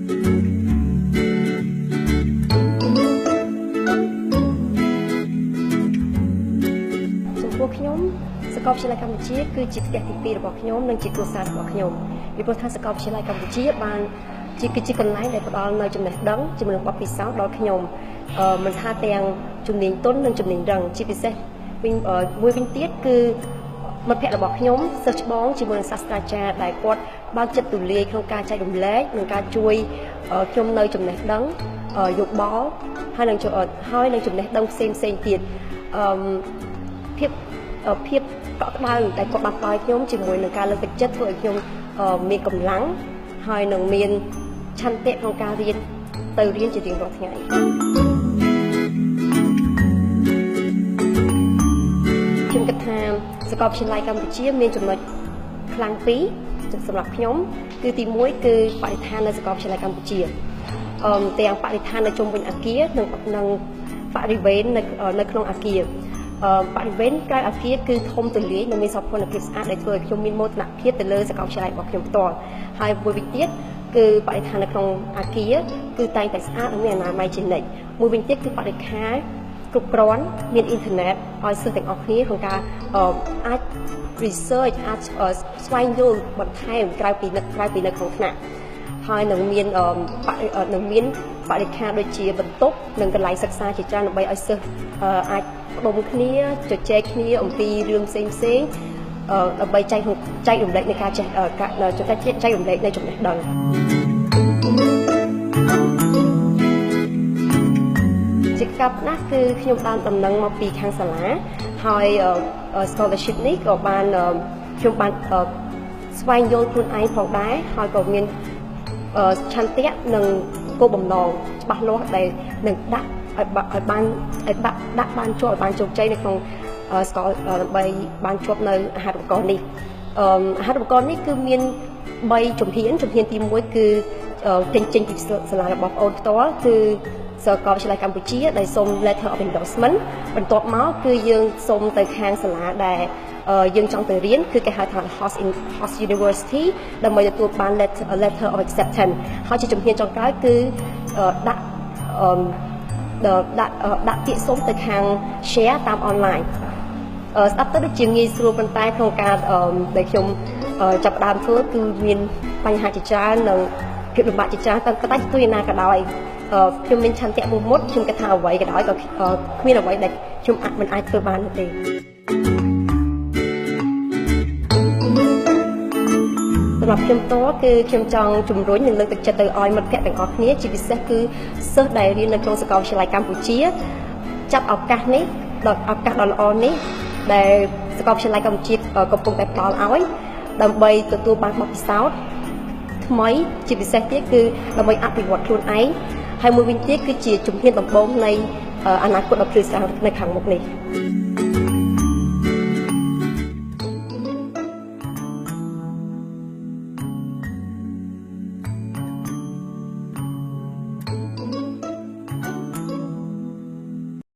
ពួកខ្ញុំសាកលវិទ្យាល័យកម្ពុជាគឺជាផ្ទះទី2របស់ខ្ញុំនិងជាគ្រួសាររបស់ខ្ញុំពីព្រោះថាសាកលវិទ្យាល័យកម្ពុជាបានគឺជាកន្លែងដែលផ្ដល់នូវចំណេះដឹងជាមួយនឹងបទពិសោធន៍ដល់ខ្ញុំមិនថាទាំងជំនាញទន់និងជំនាញរឹងជាពិសេសមួយវិញទៀតគឺមិត្តភ័ក្តិរបស់ខ្ញុំសិស្សច្បងជាមួយនឹងសាស្ត្រាចារ្យដែលគាត់បើកចិត្តទូលាយក្នុងការចែករំលែកនិងការជួយខ្ញុំនៅចំណេះដឹងយោបល់ហើយនឹងចំណេះដឹងផ្សេងទៀតភាពកក់ក្ដៅដែលគាត់បានផ្ដល់ខ្ញុំជាមួយនឹងការលើកទឹកចិត្តធ្វើឲ្យខ្ញុំមានកម្លាំងហើយនឹងមានឆន្ទៈក្នុងការរៀនជារៀងរាល់ថ្ងៃខ្ញុំគិតថាសាកលវិទ្យាល័យកម្ពុជាមានចំណុចខ្លាំងពីរសម្រាប់ខ្ញុំគឺទី1គឺបរិស្ថាននៅសាកលវិទ្យាល័យកម្ពុជាទាំងបរិស្ថាននៅជុំវិញអគារនិងបរិវេណនៅក្នុងអគារបរិវេណក្រៅអគារគឺធំទូលាយនិងមានសោភ័ណភាពស្អាតដែលធ្វើឲ្យខ្ញុំមានមោទនភាពទៅលើសាកលវិទ្យាល័យរបស់ខ្ញុំផ្ទាល់ហើយមួយវិញទៀតគឺបរិស្ថាននៅក្នុងអគារគឺតែងតែស្អាតនិងមានអនាម័យជានិច្ចមួយវិញទៀតគឺបរិក្ខារគ្រប់គ្រាន់មានអ៊ីនធឺណិតឲ្យសិស្សទាំងអស់គ្នាក្នុងការអាច research អាចស្វែងយល់បន្ថែមក្រៅពីនៅក្នុងថ្នាក់ហើយនឹងមានបរិក្ខារដូចជាបន្ទប់និងកន្លែងសិក្សាជាច្រើនដើម្បីឲ្យសិស្សអាចផ្ដុំគ្នាជជែកគ្នាអំពីរឿងផ្សេងដើម្បីចែករំលែកនៃការចេះចែករំលែកនៃចំណេះដឹងជាកាប់ណាស់គឺខ្ញុំបានដំណឹងមកពីខាងសាលាហើយ scholarship នេះក៏បានខ្ញុំបានស្វែងយល់ខ្លួនឯងផងដែរហើយក៏មានឆន្ទៈនិងគោលបំណងច្បាស់លាស់ដែលនឹងដាក់ឲ្យបានជាប់ឲ្យបានជោគជ័យនៅក្នុងស្កលដើម្បីបានជាប់នៅអាហារូបករណ៍នេះអាហារូបករណ៍នេះគឺមាន3ជំហានទី1គឺចេញពីសាលារបស់បងប្អូនផ្ទាល់គឺសាកលវិទ្យាល័យកម្ពុជាដែលសូម letter of endorsement បន្ទាប់មកគឺយើងសូមទៅខាងសាលាដែលយើងចង់ទៅរៀនគឺគេហៅថា host university ដើម្បីទទួលបាន letter of acceptance ហើយជាជំហានចុងក្រោយគឺដាក់ពាក្យសុំទៅខាង share តាម online ស្ដាប់ទៅដូចជាងាយស្រួលប៉ុន្តែក្នុងការដែលខ្ញុំចាប់ដើមធ្វើគឺមានបញ្ហាជាច្រើននិងភាពលំបាកជាច្រើនតែទោះយ៉ាងណាក៏ដោយខ្ញុំមានឆន្ទៈមុខមុតខ្ញុំគិតថាអ្វីក៏ដោយក៏គ្មានអ្វីដែលខ្ញុំមិនអាចធ្វើបានទេសម្រាប់ខ្ញុំតគឺខ្ញុំចង់ជំរុញនិងលើកទឹកចិត្តទៅឲ្យមិត្តភ័ក្តិទាំងអស់គ្នាជាពិសេសគឺសិស្សដែលរៀននៅក្នុងសាកលវិទ្យាល័យកម្ពុជាចាប់ឱកាសនេះដល់ឱកាសដ៏ល្អនេះដែលសាកលវិទ្យាល័យកម្ពុជាកំពុងតែផ្ដល់ឲ្យដើម្បីទទួលបានបទពិសោធន៍ថ្មីជាពិសេសទៀតគឺដើម្បីអភិវឌ្ឍខ្លួនឯងហើយមួយវិញទៀតគឺជាជំហានដំបូងនៃអនាគតដ៏ភ្លឺស្វាងនៅខាងមុខនេះ